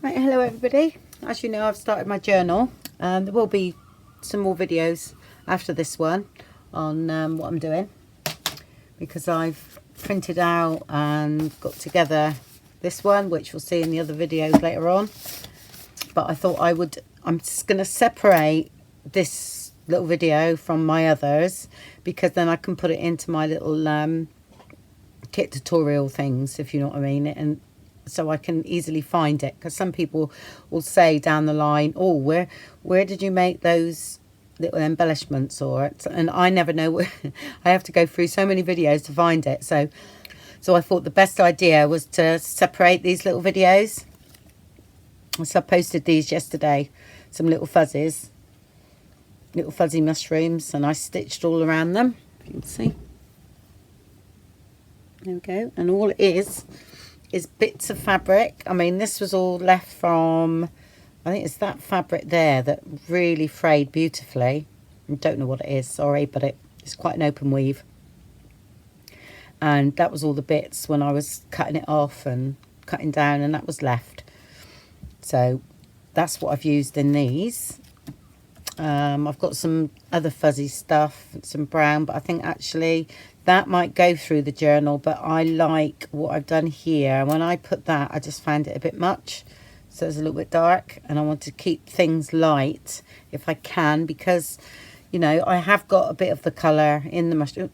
Right, hello everybody. As you know, I've started my journal, and there will be some more videos after this one on what I'm doing, because I've printed out and got together this one, which we'll see in the other videos later on. But I thought I'm just going to separate this little video from my others, because then I can put it into my little kit tutorial things, if you know what I mean, and so I can easily find it, because some people will say down the line, oh, where did you make those little embellishments, and I never know where. I have to go through so many videos to find it, so I thought the best idea was to separate these little videos. So I posted these yesterday, some little fuzzy mushrooms, and I stitched all around them, if you can see. There we go. And all it is bits of fabric. I mean, this was all left from, I think it's that fabric there that really frayed beautifully. I don't know what it is, sorry, but it's quite an open weave. And that was all the bits when I was cutting it off and cutting down, and that was left. So that's what I've used in these. I've got some other fuzzy stuff, some brown, but I think actually that might go through the journal, but I like what I've done here. When I put that, I just found it a bit much, so it's a little bit dark, and I want to keep things light if I can, because, you know, I have got a bit of the colour in the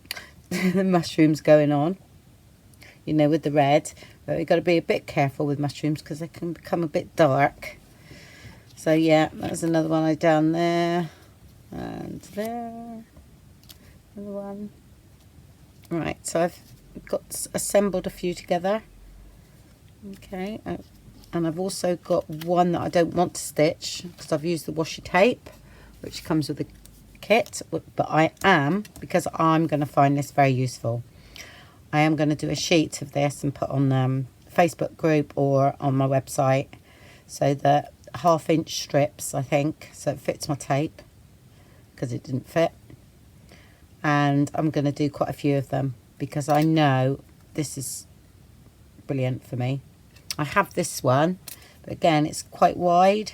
the mushrooms going on, you know, with the red, but we've got to be a bit careful with mushrooms because they can become a bit dark. So yeah, that's another one I done there, and there, another one. Right, so I've got assembled a few together. Okay, and I've also got one that I don't want to stitch because I've used the washi tape, which comes with the kit, but I am, because I'm going to find this very useful, I am going to do a sheet of this and put on Facebook group or on my website, so that 1/2 inch strips, I think, so it fits my tape, because it didn't fit. And I'm going to do quite a few of them, because I know this is brilliant for me. I have this one, but again, it's quite wide,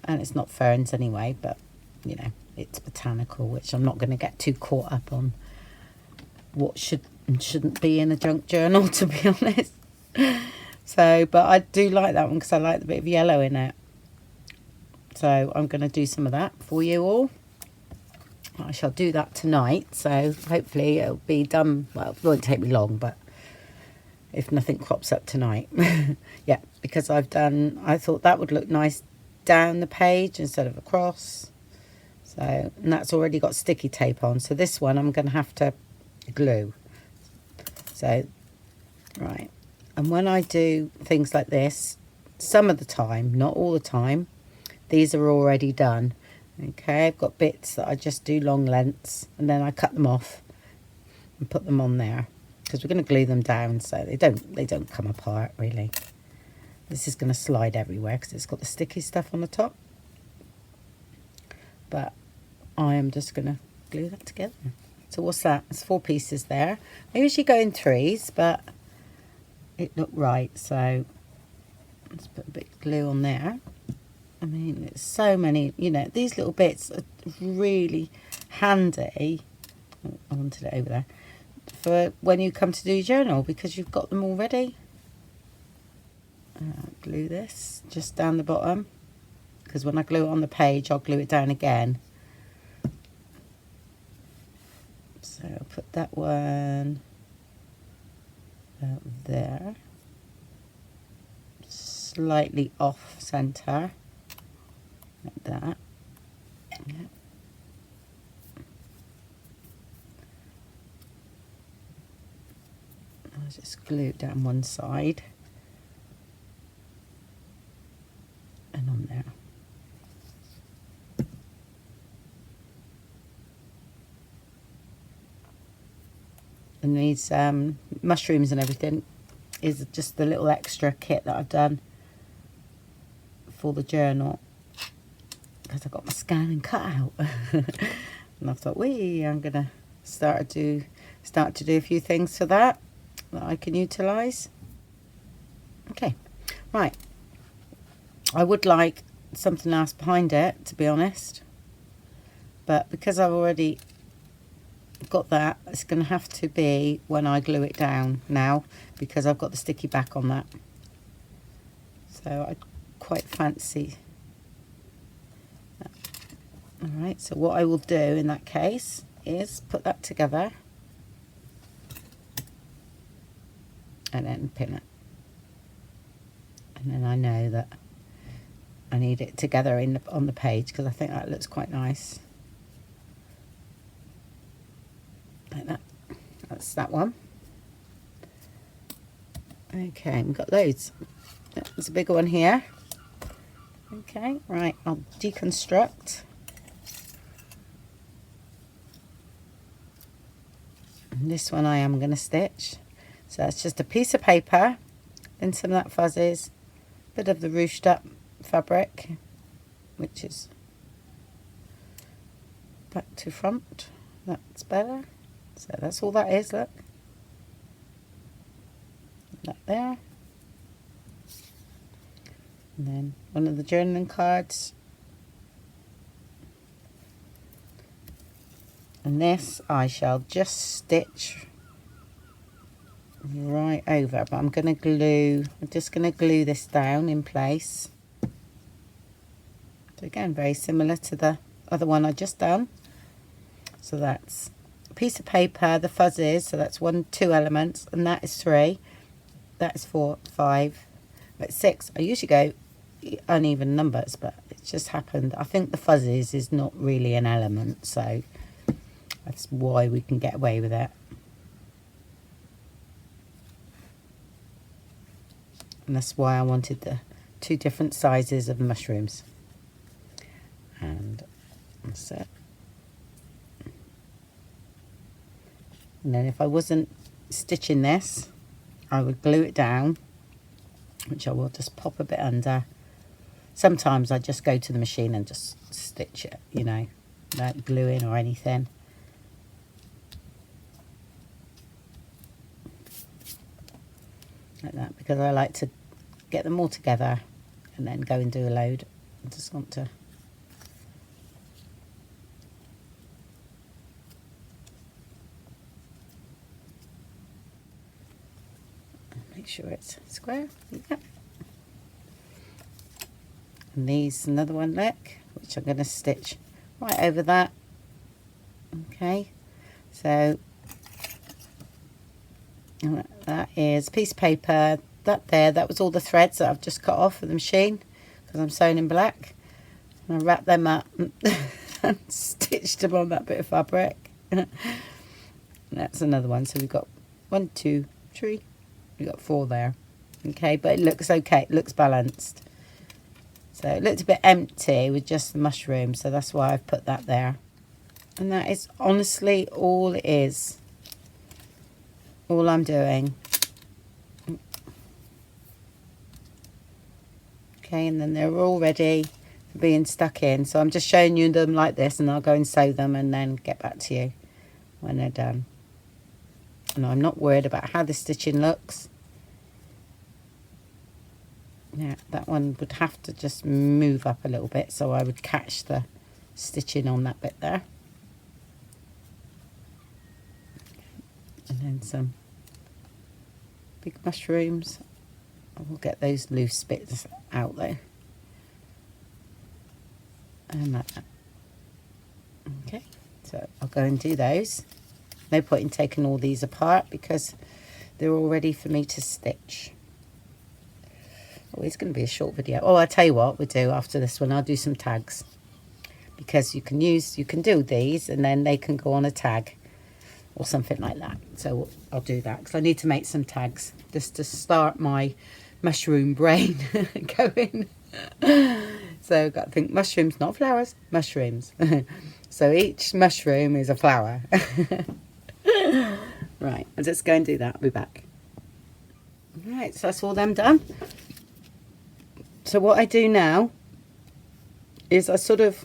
and it's not ferns anyway, but you know, it's botanical, which I'm not going to get too caught up on what should and shouldn't be in a junk journal, to be honest. So, but I do like that one because I like the bit of yellow in it. So I'm going to do some of that for you all. I shall do that tonight, so hopefully it'll be done. Well, it won't take me long, but if nothing crops up tonight. Yeah, because I thought that would look nice down the page instead of across. So, and that's already got sticky tape on. So this one I'm going to have to glue. So, right. And when I do things like this, some of the time, not all the time, these are already done. Okay, I've got bits that I just do long lengths, and then I cut them off and put them on there, because we're going to glue them down so they don't come apart really. This is going to slide everywhere because it's got the sticky stuff on the top. But I am just going to glue that together. So what's that? It's 4 pieces there. I usually go in 3s, but it looked right, so let's put a bit of glue on there. I mean, it's so many, you know, these little bits are really handy. Oh, I wanted it over there, for when you come to do your journal, because you've got them already. Glue this just down the bottom, because when I glue it on the page, I'll glue it down again. So I'll put that one out there, slightly off center, like that. Yeah. I'll just glue it down one side and on there. And these mushrooms and everything is just the little extra kit that I've done for the journal, because I got my scan and cut out. And I thought, I'm gonna start to do a few things for that I can utilise. Okay, right. I would like something else behind it, to be honest, but because I've already got that, it's going to have to be when I glue it down now, because I've got the sticky back on that. So I quite fancy that. Alright, so what I will do in that case is put that together and then pin it, and then I know that I need it together on the page, because I think that looks quite nice. Like that. That's that one. Okay, we've got loads. There's a bigger one here. Okay, right, I'll deconstruct. And this one I am going to stitch. So that's just a piece of paper, then some of that fuzzies, a bit of the ruched up fabric, which is back to front. That's better. So that's all that is, look. That there. And then one of the journaling cards. And this I shall just stitch right over, but I'm just going to glue this down in place. So again, very similar to the other one I just done. So that's a piece of paper, the fuzzies, so that's 1, 2 elements, and that is 3. That is 4, 5, that's 6. I usually go uneven numbers, but it just happened. I think the fuzzies is not really an element, so that's why we can get away with it. And that's why I wanted the 2 different sizes of mushrooms. And that's it. And then if I wasn't stitching this, I would glue it down, which I will just pop a bit under. Sometimes I just go to the machine and just stitch it, you know, without gluing or anything. Like that, because I like to get them all together and then go and do a load. I just want to make sure it's square. Yeah. And these, another one, look, which I'm going to stitch right over that. Okay, so that is a piece of paper. That was all the threads that I've just cut off of the machine, because I'm sewing in black. And I wrapped them up and stitched them on that bit of fabric. And that's another one. So we've got 1, 2, 3. We've got 4 there. Okay, but it looks okay. It looks balanced. So it looked a bit empty with just the mushroom, so that's why I've put that there. And that is honestly all it is. All I'm doing. Okay, and then they're all ready for being stuck in. So I'm just showing you them like this, and I'll go and sew them and then get back to you when they're done. And I'm not worried about how the stitching looks. Yeah, that one would have to just move up a little bit, so I would catch the stitching on that bit there. And then some big mushrooms. I will get those loose bits out though. And like that. Okay, so I'll go and do those. No point in taking all these apart because they're all ready for me to stitch. Oh, it's going to be a short video. Oh, I'll tell you what we'll do after this one. I'll do some tags, because you can do these and then they can go on a tag or something like that. So I'll do that because I need to make some tags just to start my mushroom brain going. So I've got to think mushrooms, not flowers, mushrooms. So each mushroom is a flower. Right, I'll just go and do that. I'll be back. Right, so that's all them done. So what I do now is I sort of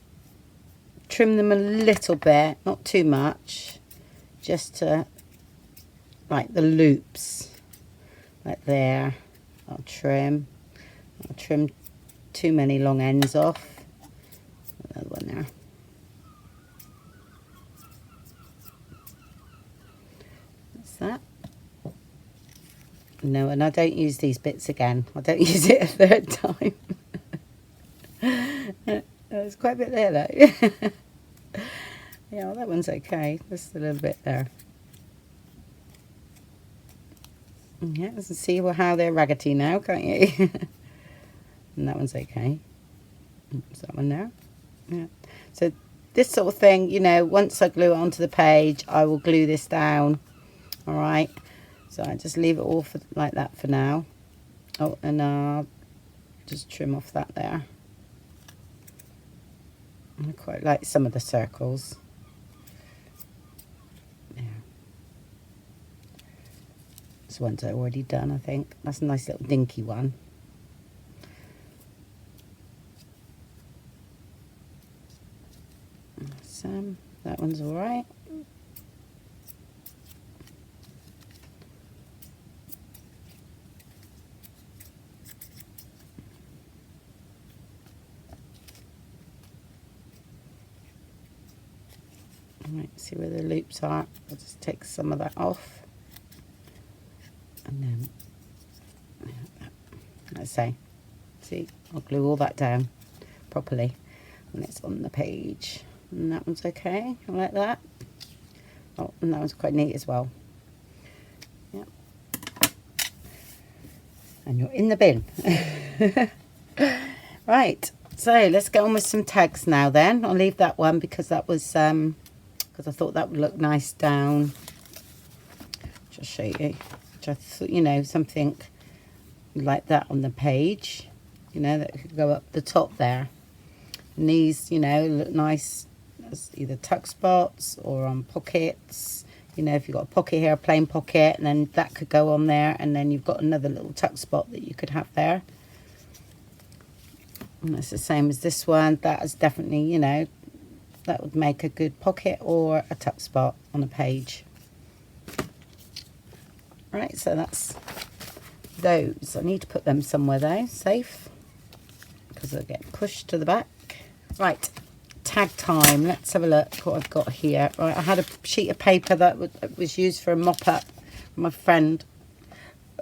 trim them a little bit, not too much, just to, like the loops, like there. I'll trim too many long ends off. Another one there. That's that. No, and I don't use these bits again. I don't use it a third time. There's quite a bit there though. Yeah, well, that one's okay. Just a little bit there. Yeah, you can see how they're raggedy now, can't you? And that one's okay. Is that one there? Yeah. So this sort of thing, you know, once I glue it onto the page, I will glue this down. All right. So I just leave it all like that for now. Oh, and I'll just trim off that there. I quite like some of the circles. Yeah. This one's already done, I think. That's a nice little dinky one. That one's all right. Right, see where the loops are. I'll just take some of that off. And then, let's say, see, I'll glue all that down properly when it's on the page. And that one's okay, I like that. Oh, and that one's quite neat as well. Yeah. And you're in the bin. Right, so let's get on with some tags now then. I'll leave that one because that was, because I thought that would look nice down. Just show you. Which I thought, you know, something like that on the page. You know, that could go up the top there. And these, you know, look nice as either tuck spots or on pockets. You know, if you've got a pocket here, a plain pocket, and then that could go on there, and then you've got another little tuck spot that you could have there. And that's the same as this one. That is definitely, you know, that would make a good pocket or a tuck spot on a page. Right, so that's those. I need to put them somewhere though, safe, because they'll get pushed to the back. Right, tag time. Let's have a look what I've got here. Right, I had a sheet of paper that was used for a mop-up. My friend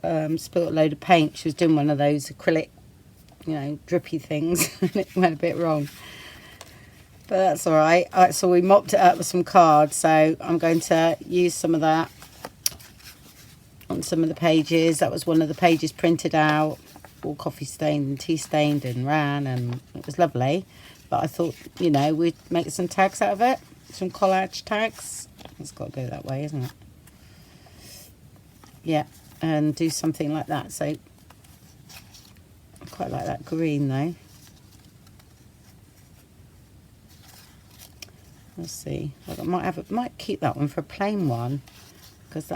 spilled a load of paint. She was doing one of those acrylic, you know, drippy things, and it went a bit wrong. But that's all right. So we mopped it up with some cards. So I'm going to use some of that on some of the pages. That was one of the pages printed out, all coffee stained and tea stained and ran, and it was lovely. But I thought, you know, we'd make some tags out of it, some collage tags. It's got to go that way, isn't it? Yeah, and do something like that. So I quite like that green though. Let's see. I might keep that one for a plain one, because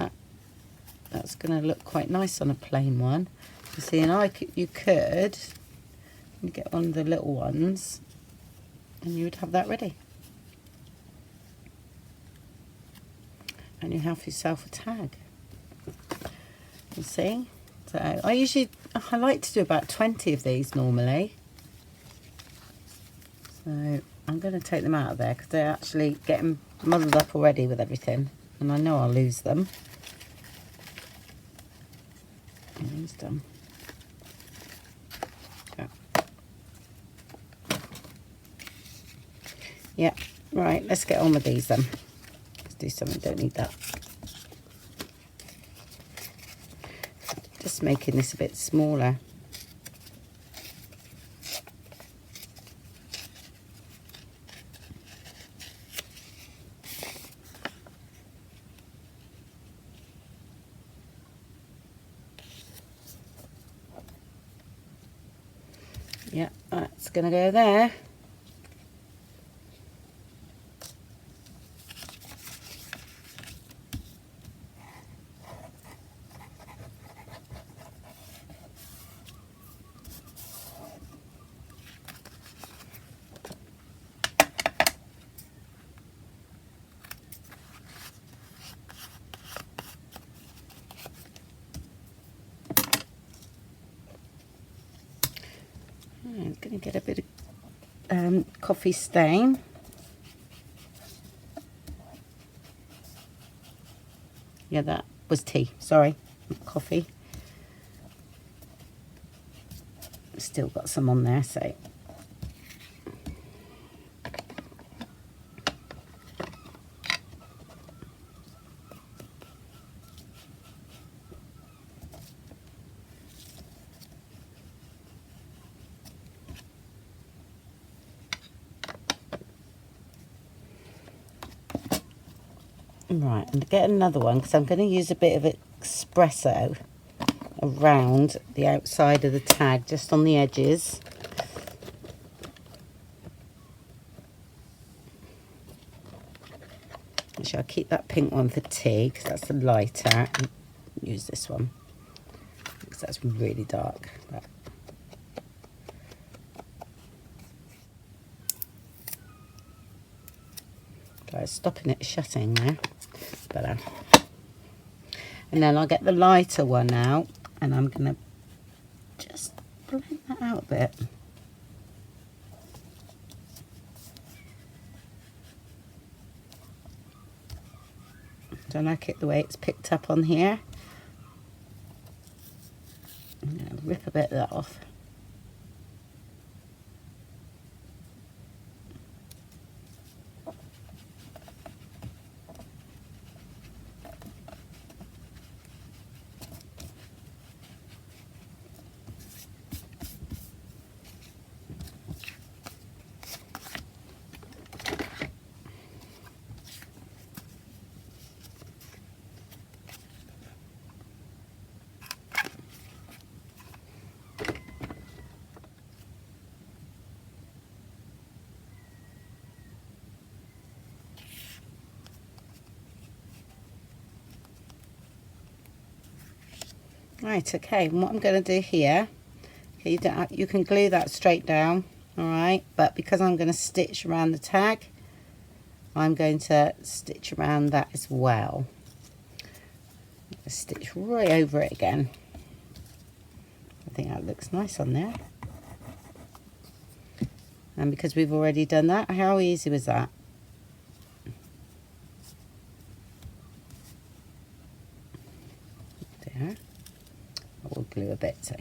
that's going to look quite nice on a plain one. You see, and you could get one of the little ones, and you would have that ready. And you have yourself a tag. You see? So I like to do about 20 of these normally. So I'm going to take them out of there because they're actually getting muddled up already with everything, and I know I'll lose them. These done. Yeah, right, let's get on with these then. Let's do something, don't need that. Just making this a bit smaller. Yeah, that's going to go there. I'm going to get a bit of coffee stain. Yeah, that was tea, sorry, not coffee. Still got some on there, so. Right, and get another one because I'm going to use a bit of espresso around the outside of the tag, just on the edges. Actually, I'll keep that pink one for tea because that's the lighter. And use this one because that's really dark. But stopping it shutting there. Better. And then I'll get the lighter one out and I'm going to just blend that out a bit. Don't like it the way it's picked up on here. I'm going to rip a bit of that off. Right, okay, and what I'm going to do here, okay, you can glue that straight down, alright, but because I'm going to stitch around the tag, I'm going to stitch around that as well. Stitch right over it again. I think that looks nice on there. And because we've already done that, how easy was that? There. I will glue a bit so.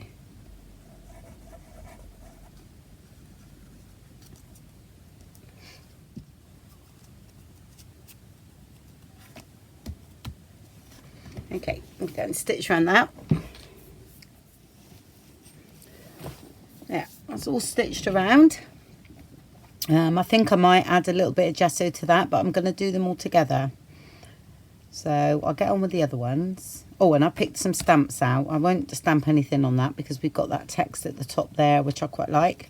Okay, I'm going to stitch around that. Yeah, that's all stitched around. I think I might add a little bit of gesso to that, but I'm going to do them all together. So I'll get on with the other ones. Oh, and I picked some stamps out. I won't stamp anything on that because we've got that text at the top there, which I quite like.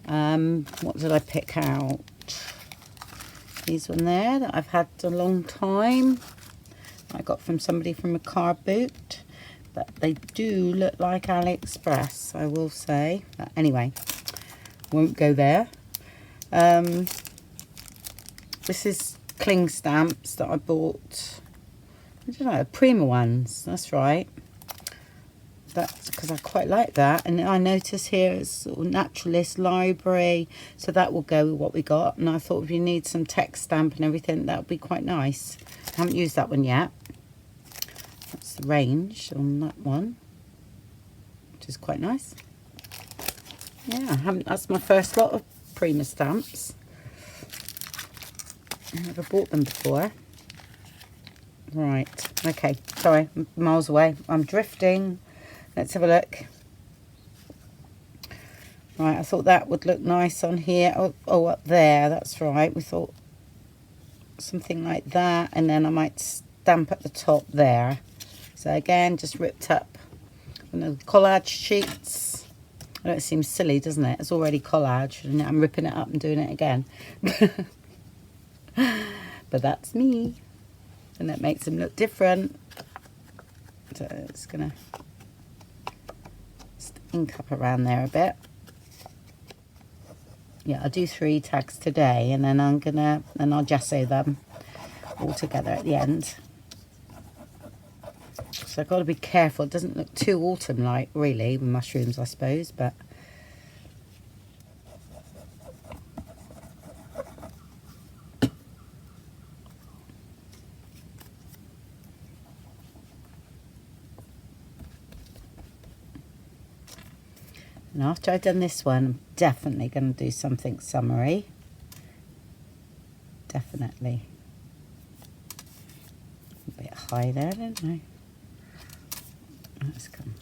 What did I pick out? These one there that I've had a long time. I got from somebody from a car boot. But they do look like AliExpress, I will say. But anyway, won't go there. This is cling stamps that I bought. I don't know, Prima ones, that's right. That's because I quite like that. And I notice here it's sort of naturalist library, so that will go with what we got. And I thought if you need some text stamp and everything, that would be quite nice. I haven't used that one yet. That's the range on that one, which is quite nice. Yeah, that's my first lot of Prima stamps. I've never bought them before. Right, okay, sorry, I'm miles away. I'm drifting. Let's have a look. Right, I thought that would look nice on here. Oh, up there, that's right. We thought something like that, and then I might stamp at the top there. So again, just ripped up one of the collage sheets. I know it seems silly, doesn't it? It's already collage, and I'm ripping it up and doing it again. But that's me, and that makes them look different. So it's gonna just ink up around there a bit. Yeah, I'll do 3 tags today, and then I'll gesso them all together at the end. So I've got to be careful. It doesn't look too autumn-like, really, with mushrooms, I suppose, but And after I've done this one, I'm definitely going to do something summery. Definitely. A bit high there, didn't I? Let's come.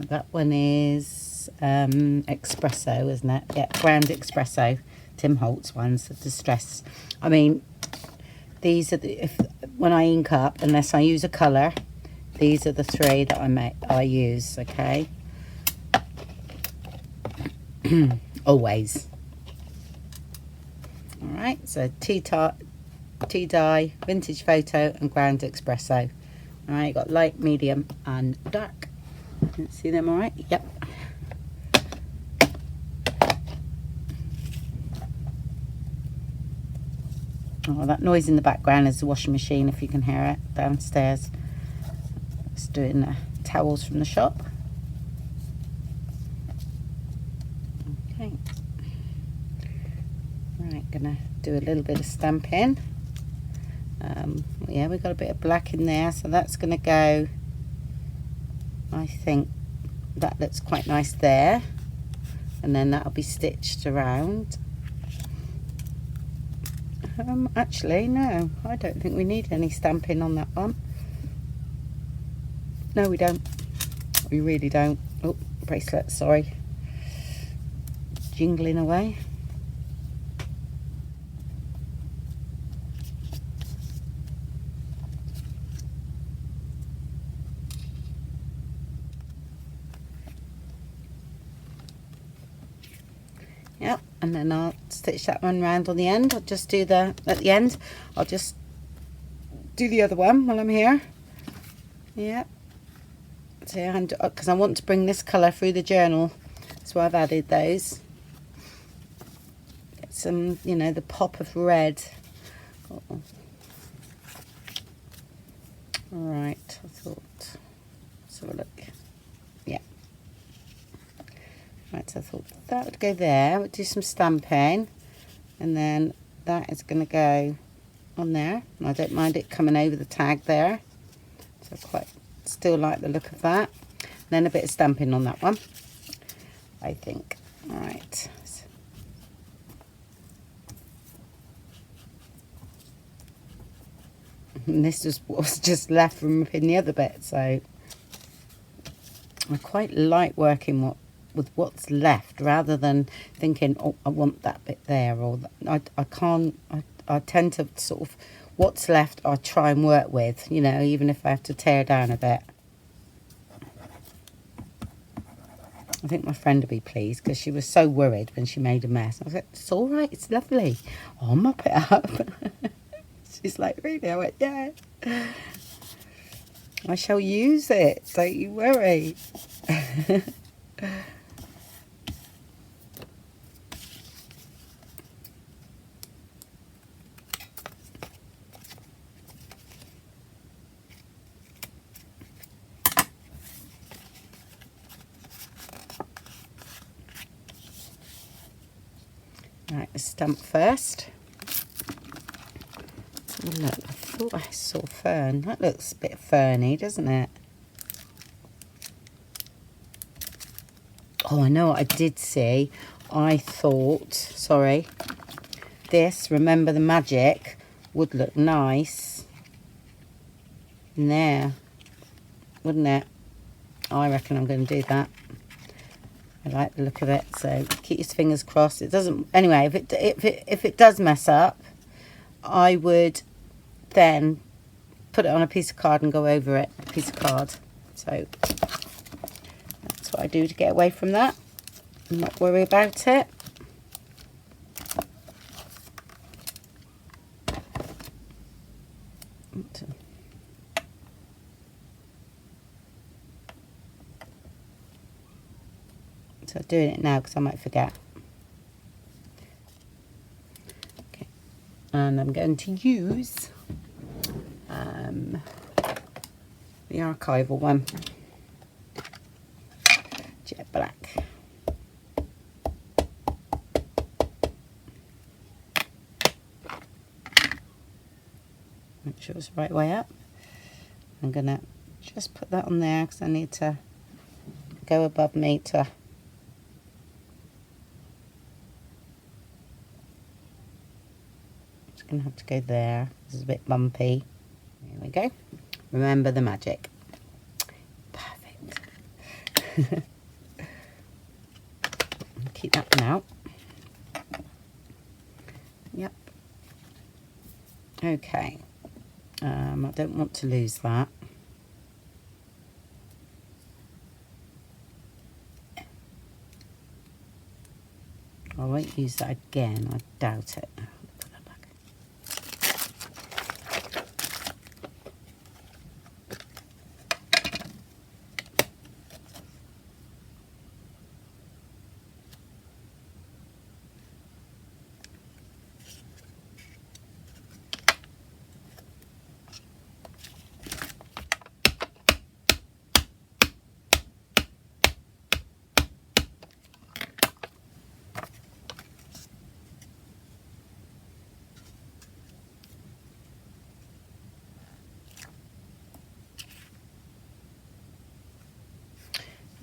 That one is espresso, isn't it? Yeah, ground espresso. Tim Holtz ones, the distress. I mean, these are the, when I ink up, unless I use a colour, these are the three that I use, okay? Always. Alright, so tea dye, vintage photo and ground espresso. Alright, you got light, medium and dark. See them all right? Yep. Oh, that noise in the background is the washing machine, if you can hear it, downstairs. It's doing the towels from the shop. Okay. Right, gonna do a little bit of stamping. Yeah, we've got a bit of black in there, so that's gonna go. I think that looks quite nice there, and then that'll be stitched around. Actually, no, I don't think we need any stamping on that one. No, we don't. We really don't. Oh, bracelet, sorry. Jingling away. Yep, and then I'll stitch that one round on the end. I'll just do at the end, I'll just do the other one while I'm here. Yep. So, because I want to bring this colour through the journal, so I've added those. Get some, you know, the pop of red. Oh. Right, I thought, let's have a look. Yeah. Right, so I thought that would go there. We'll do some stamping, and then that is going to go on there. And I don't mind it coming over the tag there, so I quite still like the look of that. And then a bit of stamping on that one, I think. All right. And this was what was just left from ripping the other bit, so I quite like working with what's left rather than thinking, oh, I want that bit there, or I tend to sort of, what's left I try and work with, you know, even if I have to tear down a bit. I think my friend would be pleased because she was so worried when she made a mess. I was like, it's all right, it's lovely. I'll mop it up. She's like, really? I went, yeah. I shall use it, don't you worry. Right, let's stamp first. Oh, look, I thought I saw fern. That looks a bit ferny, doesn't it? Oh, I know what I did see. I thought, sorry, this, Remember the Magic, would look nice in there, wouldn't it? I reckon I'm going to do that. I like the look of it, so keep your fingers crossed. It doesn't, anyway, if it does mess up, I would then put it on a piece of card and go over it, a piece of card. So that's what I do to get away from that and not worry about it. So I'm doing it now because I might forget. And I'm going to use the archival one, jet black. Make sure it's the right way up. I'm gonna just put that on there because I need to go above me to just gonna have to go there. This is a bit bumpy. There we go. Remember the magic. Perfect. Keep that one out. Yep. Okay. I don't want to lose that. I won't use that again. I doubt it. Put that back.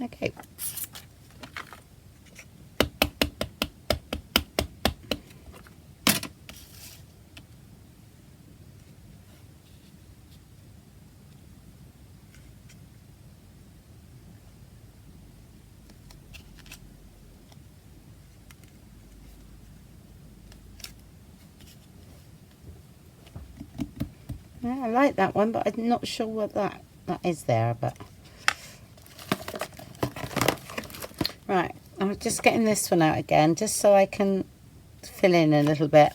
Okay. Yeah, I like that one, but I'm not sure what that is there, but right, I'm just getting this one out again just so I can fill in a little bit.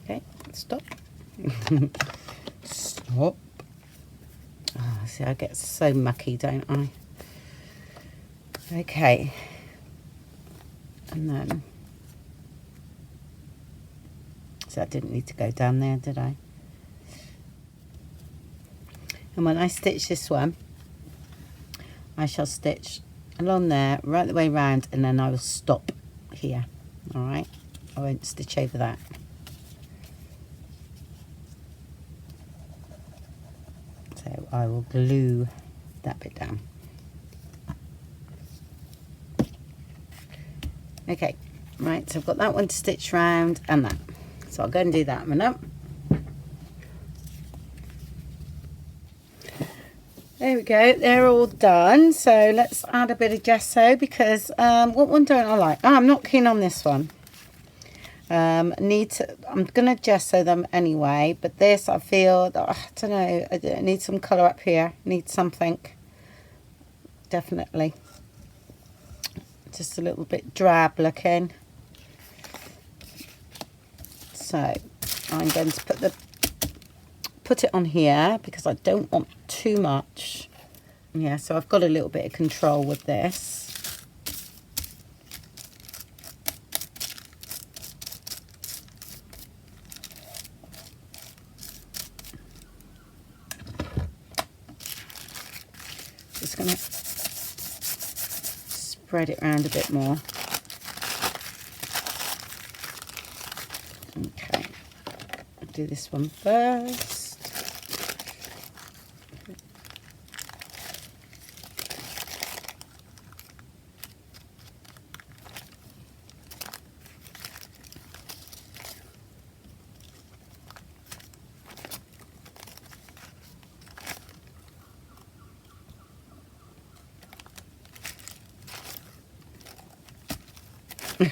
Okay, stop. Stop. Oh, see, I get so mucky, don't I? Okay. And then, so I didn't need to go down there, did I? And when I stitch this one, I shall stitch along there, right the way round, and then I will stop here. All right? I won't stitch over that. So I will glue that bit down. Okay, right, so I've got that one to stitch round and that. So I'll go and do that a minute. There we go, they're all done. So let's add a bit of gesso because what one don't I like? Oh, I'm not keen on this one. I'm gonna gesso them anyway, but this I feel that, I don't know, I need some colour up here, need something, definitely. Just a little bit drab looking. So I'm going to put it on here because I don't want too much. Yeah, so I've got a little bit of control with this. Just gonna spread it around a bit more. Okay, I'll do this one first.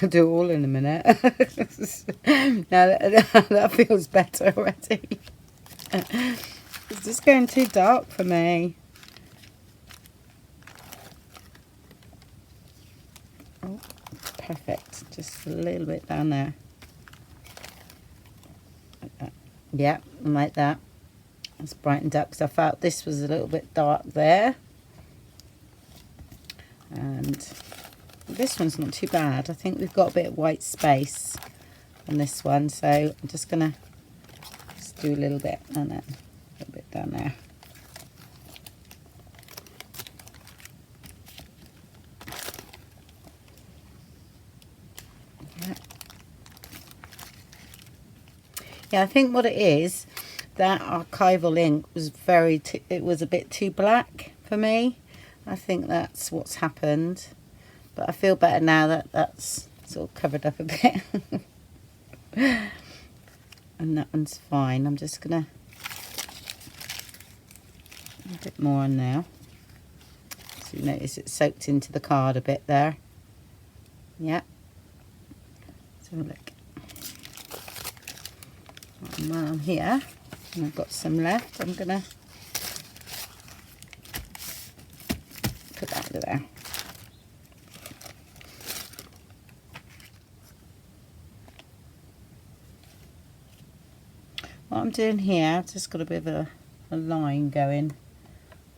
I'll do all in a minute. Now that feels better already. It's just going too dark for me. Oh, perfect. Just a little bit down there. Like that. Yeah, like that. It's brightened up because I felt this was a little bit dark there. And this one's not too bad. I think we've got a bit of white space on this one, so I'm just gonna just do a little bit and then a little bit down there. Yeah, I think what it is, that archival ink was it was a bit too black for me. I think that's what's happened. But I feel better now that that's sort of covered up a bit. And that one's fine. I'm just going to a bit more on now. So you notice it soaked into the card a bit there. Yeah. So look. And while I'm here, and I've got some left, I'm going to put that under there. What I'm doing here, I've just got a bit of a line going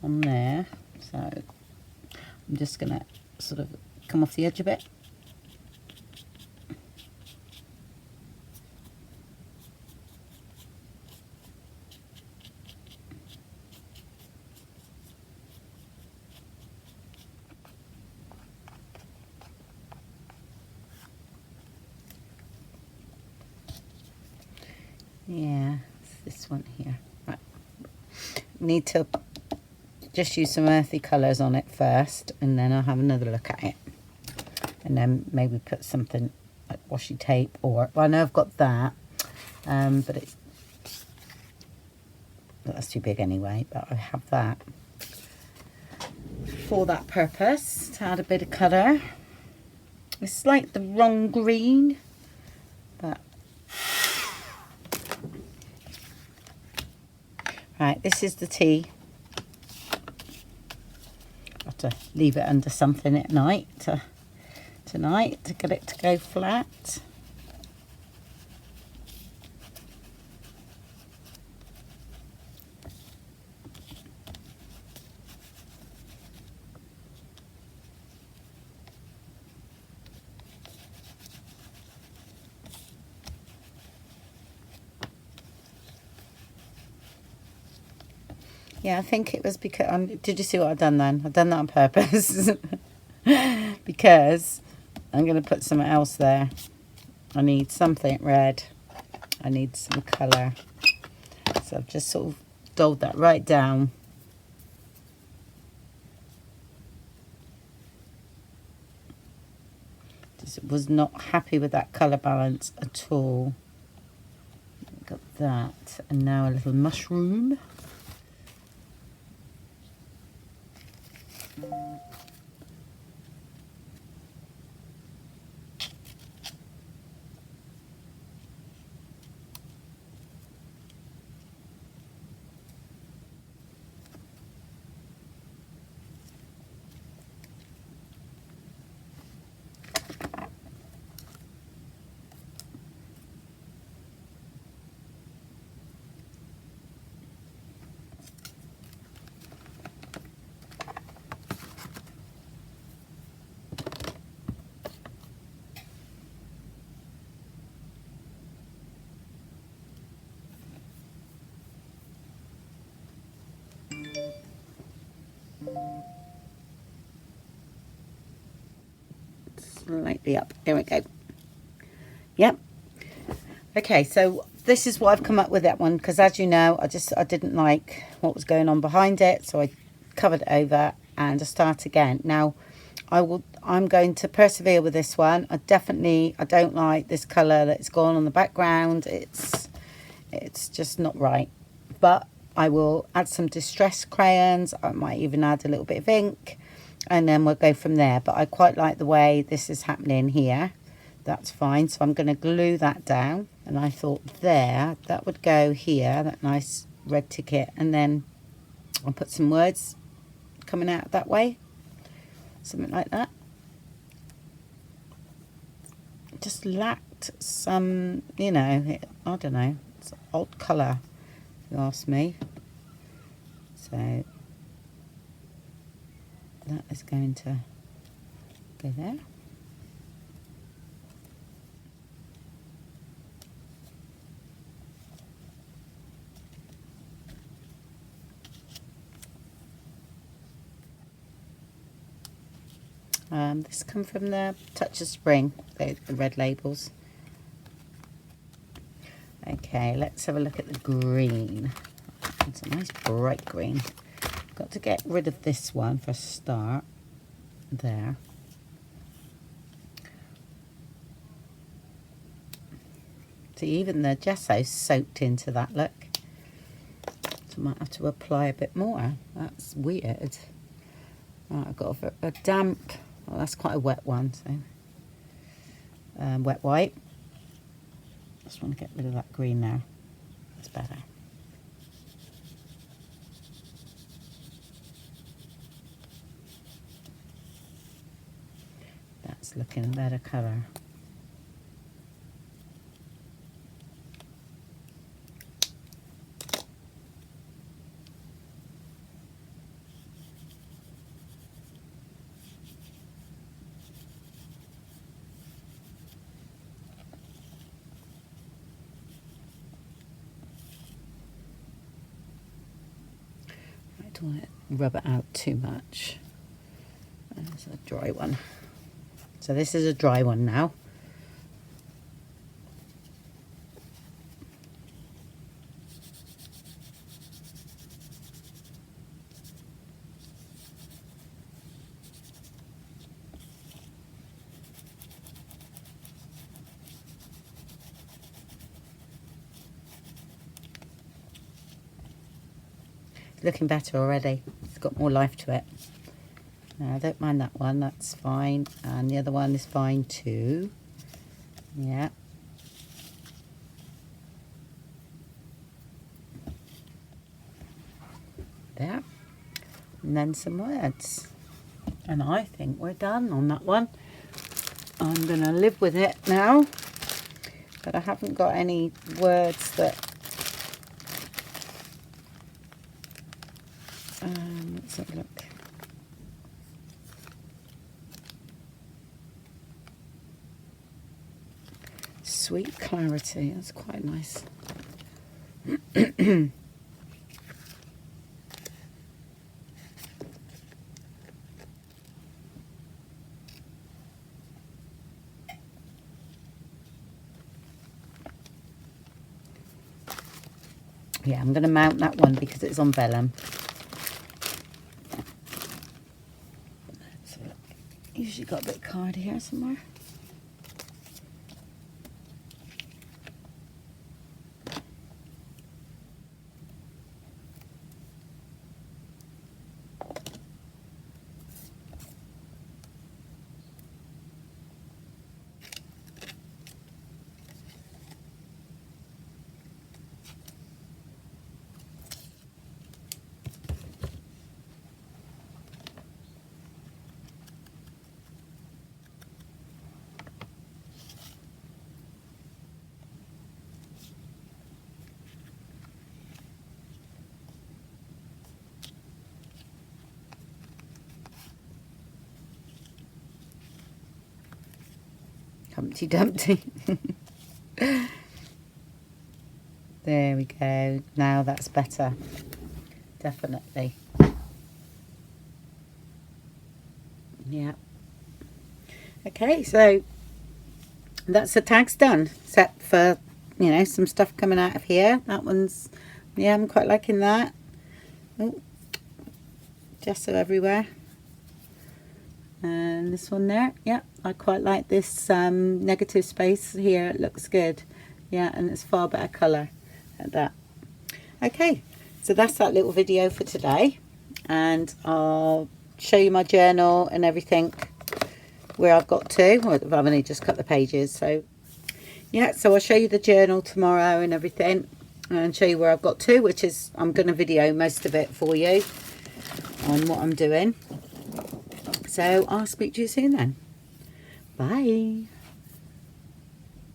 on there. So I'm just going to sort of come off the edge a bit. Yeah, it's this one here. Right. Need to just use some earthy colours on it first, and then I'll have another look at it. And then maybe put something like washi tape, or, well, I know I've got that, but that's too big anyway, but I have that for that purpose, to add a bit of colour. It's like the wrong green, but right, this is the tea. I have to leave it under something at night tonight to get it to go flat. Yeah, I think it was because... did you see what I've done then? I've done that on purpose. Because I'm going to put something else there. I need something red. I need some colour. So I've just sort of doled that right down. Just was not happy with that colour balance at all. Got that. And now a little mushroom. Slightly up. There we go. Yep. Okay, so this is what I've come up with that one, because as you know, I didn't like what was going on behind it, so I covered it over and I start again. Now I'm going to persevere with this one. I don't like this colour that's gone on the background. It's just not right. But I will add some distress crayons. I might even add a little bit of ink, and then we'll go from there. But I quite like the way this is happening here. that's fine. So I'm going to glue that down, and I thought there, that would go here, that nice red ticket, and then I'll put some words coming out that way, something like that. Just lacked some, you know, I don't know, it's an odd colour if you ask me. So that is going to go there. This come from the Touch of Spring, the red labels. Okay, let's have a look at the green. It's a nice bright green. Got to get rid of this one for a start. There. See, even the gesso's soaked into that, look. So I might have to apply a bit more. That's weird. Right, I've got a damp, well, that's quite a wet one, so wet white. Just want to get rid of that green now. That's better. That's looking a better colour. Don't want to rub it out too much. There's a dry one. So this is a dry one now. Looking better already. It's got more life to it. I don't mind that one, that's fine. And the other one is fine too. Yeah. There. And then some words. And I think we're done on that one. I'm going to live with it now. But I haven't got any words that... let's have a look. Sweet Clarity, that's quite nice. Yeah, I'm going to mount that one because it's on vellum. Let's have a look. Usually got a bit of card here somewhere. Humpty Dumpty. There we go. Now that's better. Definitely. Yeah. Okay, so that's the tags done. Except for, you know, some stuff coming out of here. That one's, yeah, I'm quite liking that. Oh, gesso everywhere. And this one there, yeah, I quite like this negative space here. It looks good. Yeah, and it's far better colour at that. Okay, so that's that little video for today. And I'll show you my journal and everything where I've got to. I've only just cut the pages, so yeah. So I'll show you the journal tomorrow and everything, and show you where I've got to, which is I'm going to video most of it for you on what I'm doing. So I'll speak to you soon then. Bye.